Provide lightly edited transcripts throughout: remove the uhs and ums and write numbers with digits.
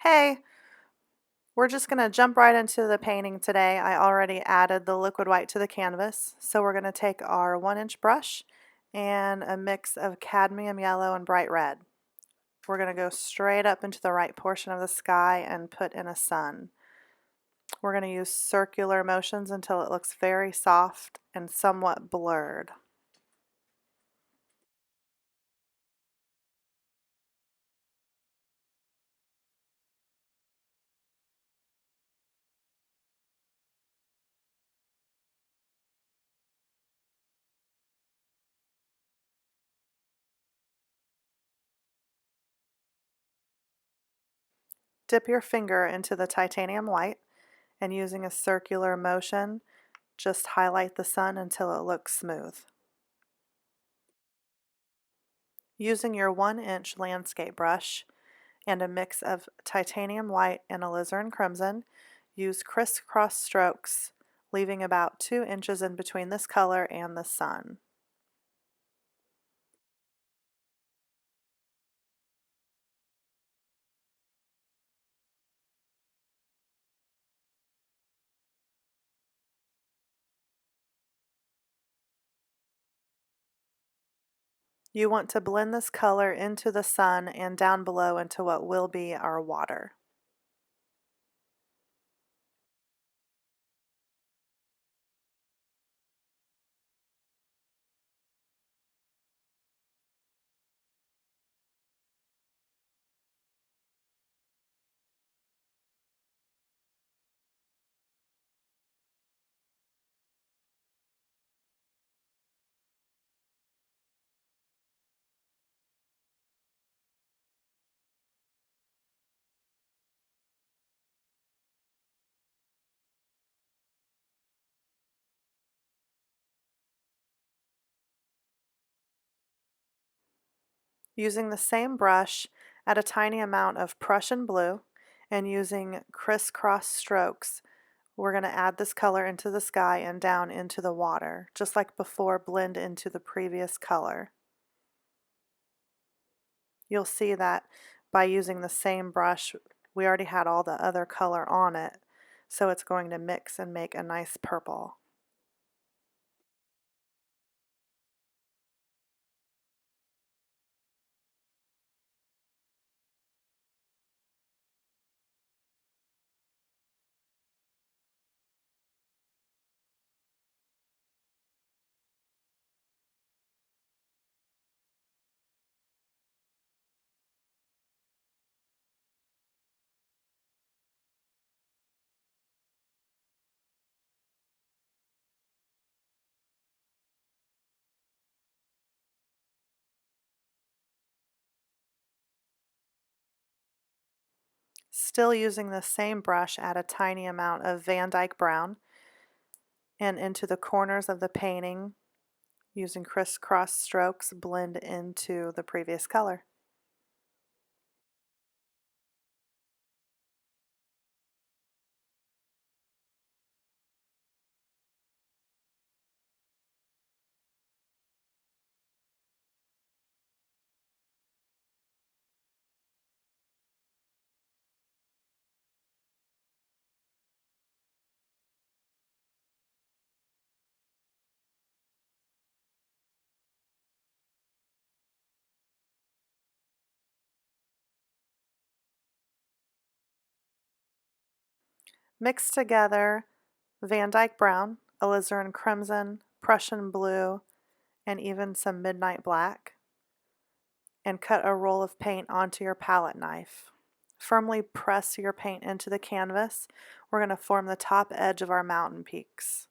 Hey, we're just going to jump right into the painting today. I already added the liquid white to the canvas, so we're going to take our 1-inch brush and a mix of cadmium yellow and bright red. We're going to go straight up into the right portion of the sky and put in a sun. We're going to use circular motions until it looks very soft and somewhat blurred. Dip your finger into the titanium white and using a circular motion, just highlight the sun until it looks smooth. Using your 1-inch landscape brush and a mix of titanium white and alizarin crimson, use crisscross strokes, leaving about 2 inches in between this color and the sun. You want to blend this color into the sun and down below into what will be our water. Using the same brush, add a tiny amount of Prussian blue, and using crisscross strokes, we're going to add this color into the sky and down into the water. Just like before, blend into the previous color. You'll see that by using the same brush, we already had all the other color on it, so it's going to mix and make a nice purple. Still using the same brush, add a tiny amount of Van Dyke brown, and into the corners of the painting, using crisscross strokes, blend into the previous color. Mix together Van Dyke brown, alizarin crimson, Prussian blue, and even some midnight black, and cut a roll of paint onto your palette knife. Firmly press your paint into the canvas. We're going to form the top edge of our mountain peaks.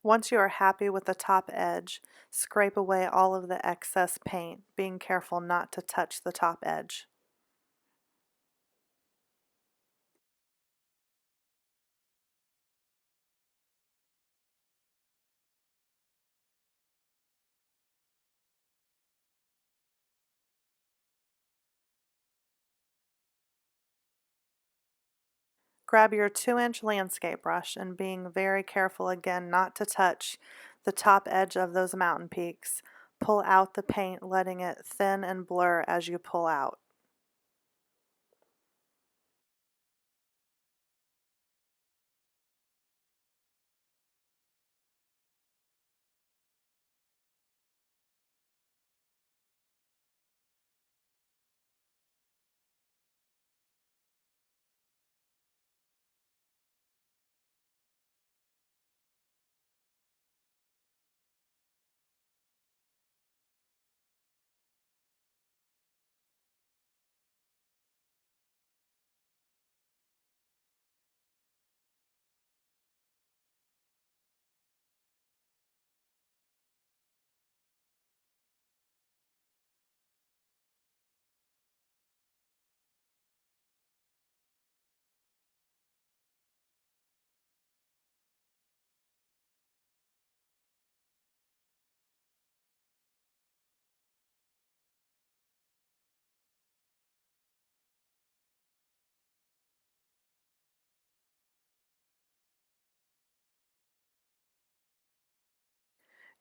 Once you are happy with the top edge, scrape away all of the excess paint, being careful not to touch the top edge. Grab your 2-inch landscape brush and being very careful again not to touch the top edge of those mountain peaks. Pull out the paint, letting it thin and blur as you pull out.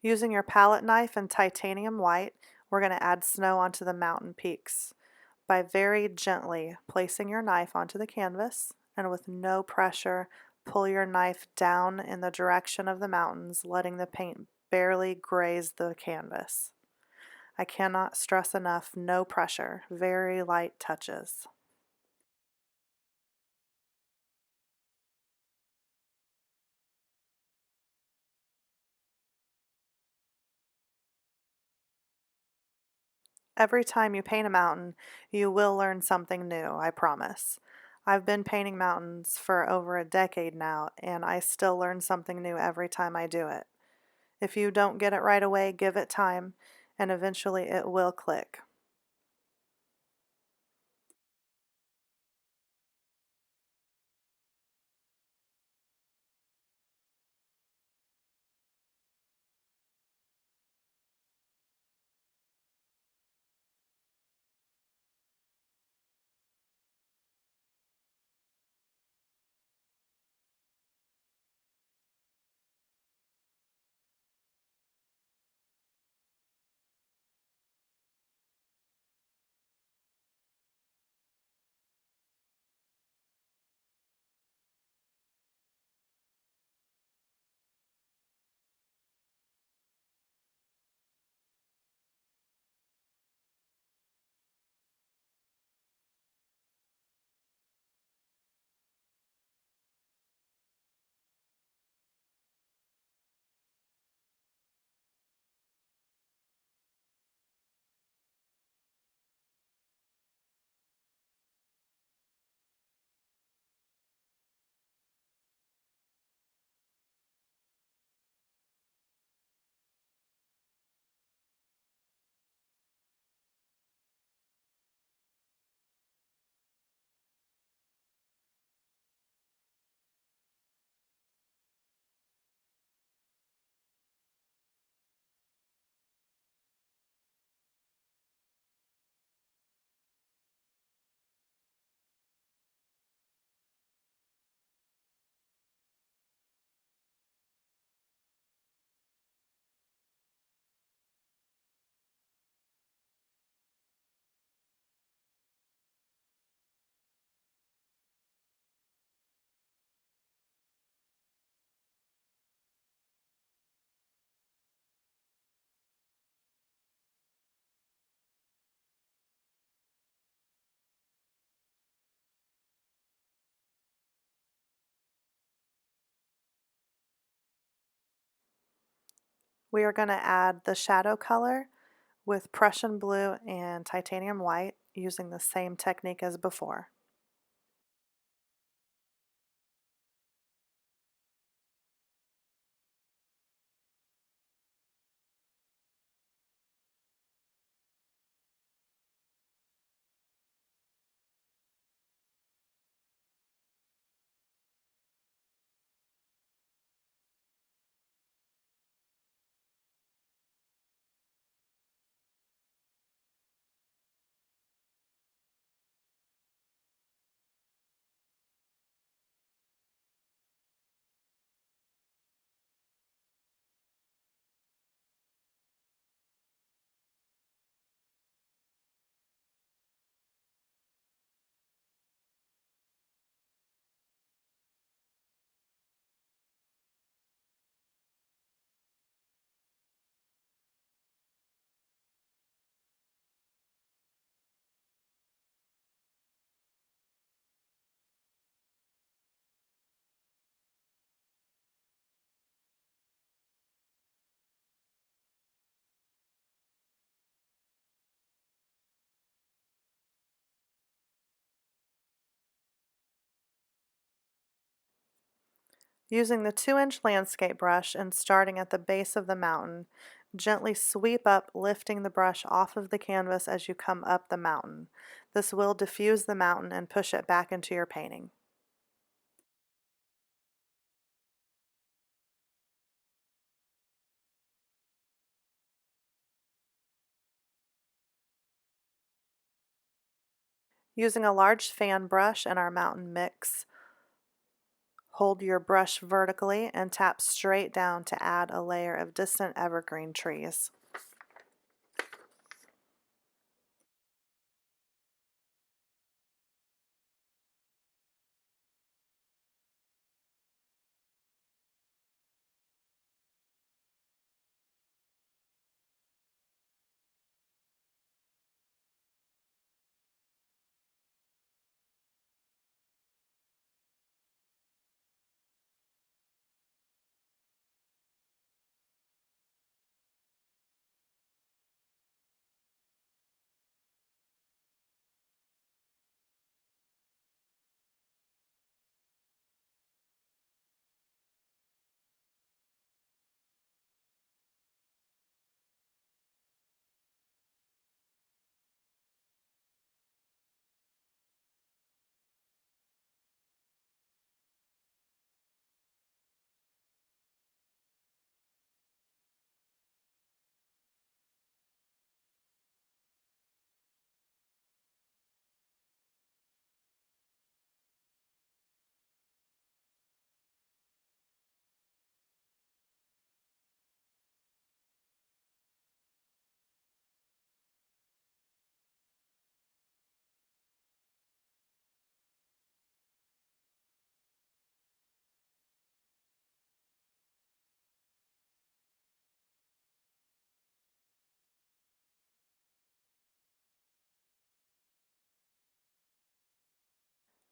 Using your palette knife and titanium white, we're going to add snow onto the mountain peaks by very gently placing your knife onto the canvas, and with no pressure, pull your knife down in the direction of the mountains, letting the paint barely graze the canvas. I cannot stress enough, no pressure, very light touches. Every time you paint a mountain, you will learn something new, I promise. I've been painting mountains for over a decade now, and I still learn something new every time I do it. If you don't get it right away, give it time, and eventually it will click. We are going to add the shadow color with Prussian blue and titanium white using the same technique as before. Using the 2-inch landscape brush and starting at the base of the mountain, gently sweep up, lifting the brush off of the canvas as you come up the mountain. This will diffuse the mountain and push it back into your painting. Using a large fan brush and our mountain mix, hold your brush vertically and tap straight down to add a layer of distant evergreen trees.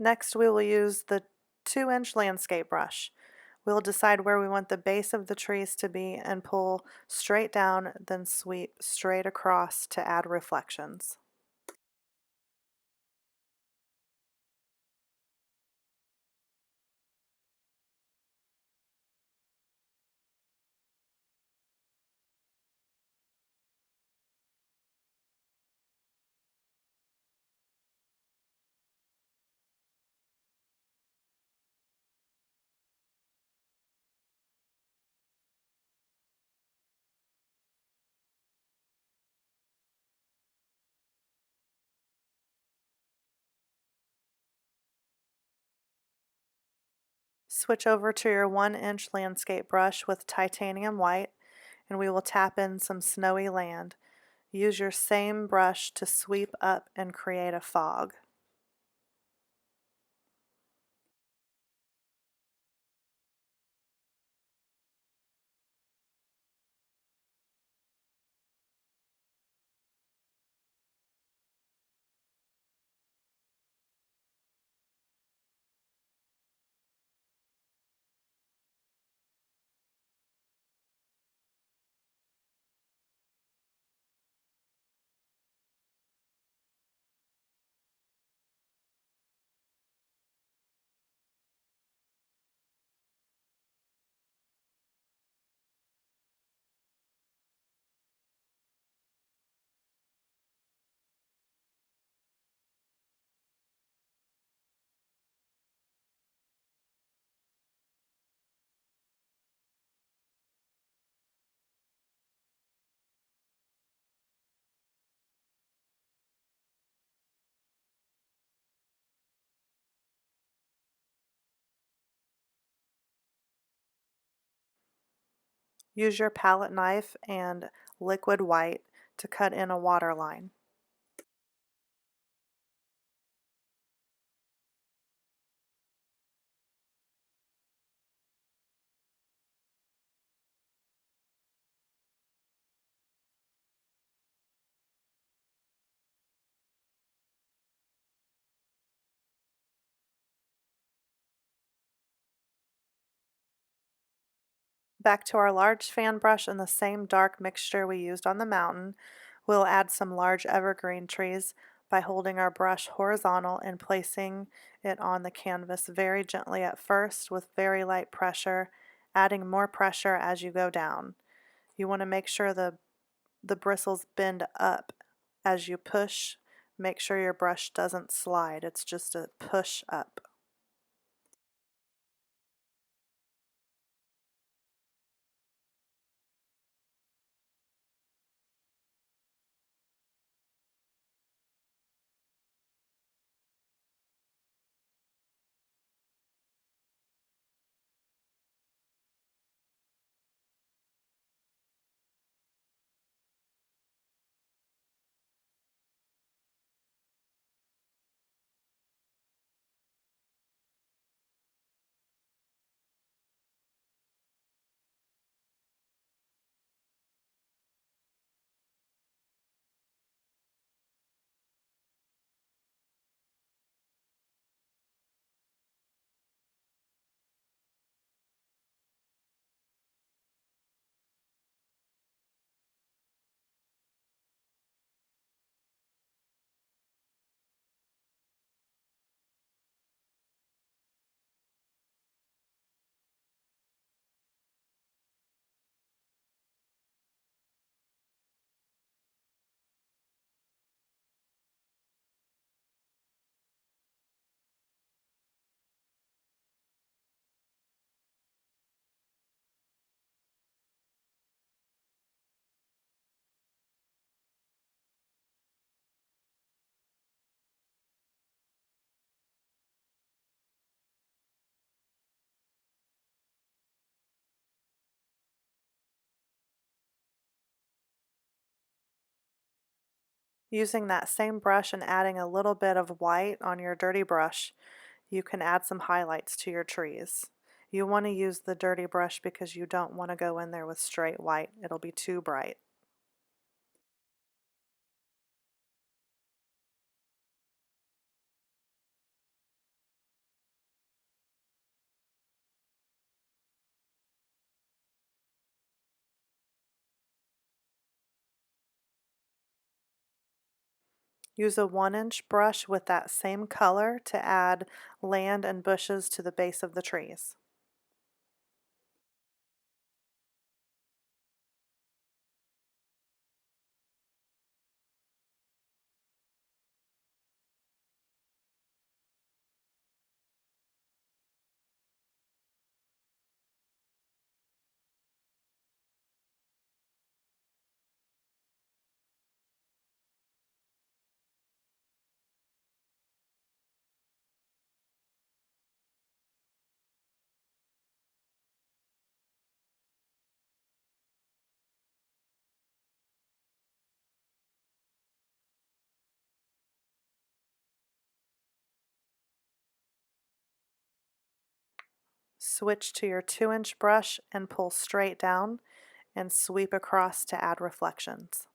Next, we will use the 2-inch landscape brush. We'll decide where we want the base of the trees to be and pull straight down, then sweep straight across to add reflections. Switch over to your 1-inch landscape brush with titanium white, and we will tap in some snowy land. Use your same brush to sweep up and create a fog. Use your palette knife and liquid white to cut in a water line. Back to our large fan brush and the same dark mixture we used on the mountain, we'll add some large evergreen trees by holding our brush horizontal and placing it on the canvas very gently at first with very light pressure, adding more pressure as you go down. You want to make sure the bristles bend up as you push. Make sure your brush doesn't slide. It's just a push up. Using that same brush and adding a little bit of white on your dirty brush, you can add some highlights to your trees. You want to use the dirty brush because you don't want to go in there with straight white. It'll be too bright. Use a 1-inch brush with that same color to add land and bushes to the base of the trees. Switch to your 2-inch brush and pull straight down and sweep across to add reflections.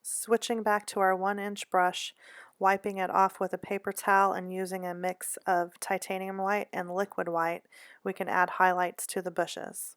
Switching back to our 1-inch brush, wiping it off with a paper towel and using a mix of titanium white and liquid white, we can add highlights to the bushes.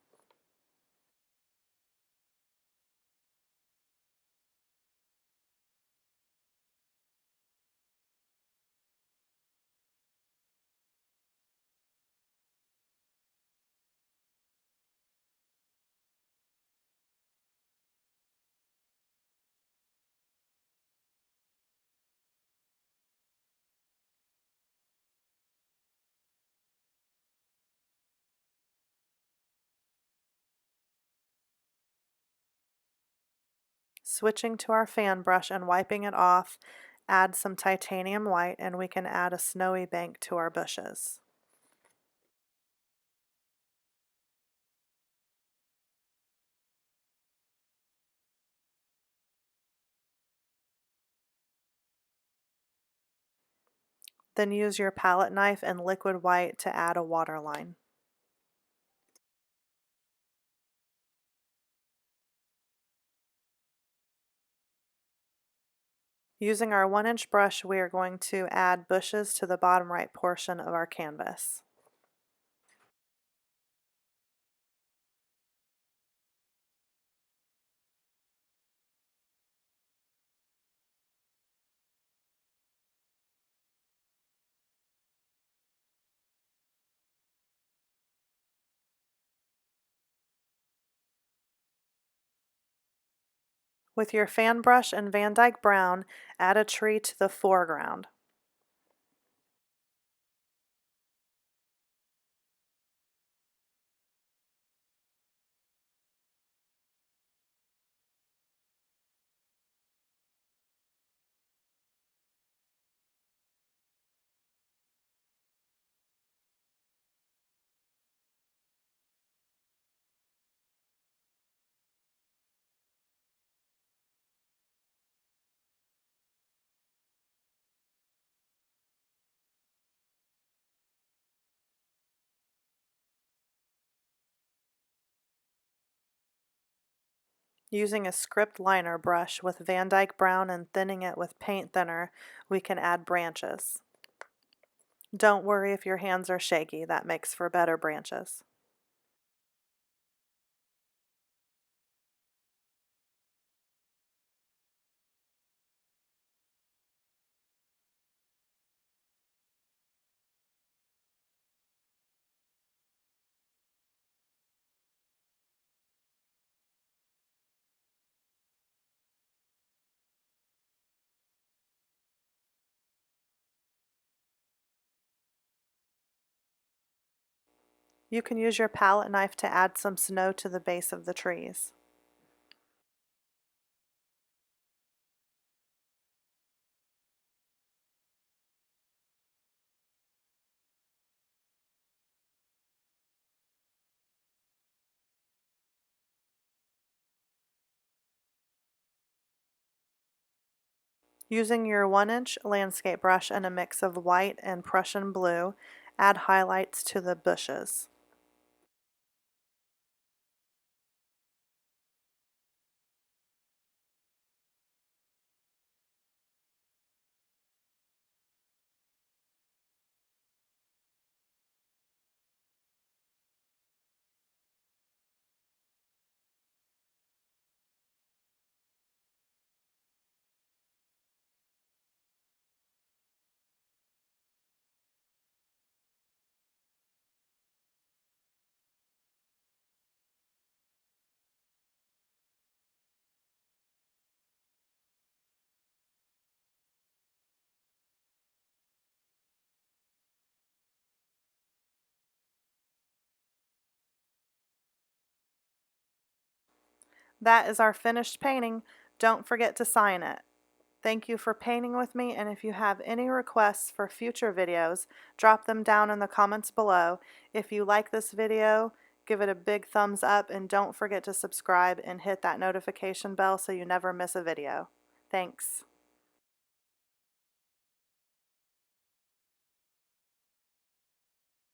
Switching to our fan brush and wiping it off, add some titanium white and we can add a snowy bank to our bushes. Then use your palette knife and liquid white to add a waterline. Using our 1-inch brush, we are going to add bushes to the bottom right portion of our canvas. With your fan brush and Van Dyke brown, add a tree to the foreground. Using a script liner brush with Van Dyke brown and thinning it with paint thinner, we can add branches. Don't worry if your hands are shaky, that makes for better branches. You can use your palette knife to add some snow to the base of the trees. Using your 1-inch landscape brush and a mix of white and Prussian blue, add highlights to the bushes. That is our finished painting. Don't forget to sign it. Thank you for painting with me, and if you have any requests for future videos, drop them down in the comments below. If you like this video, give it a big thumbs up, and don't forget to subscribe and hit that notification bell so you never miss a video. Thanks.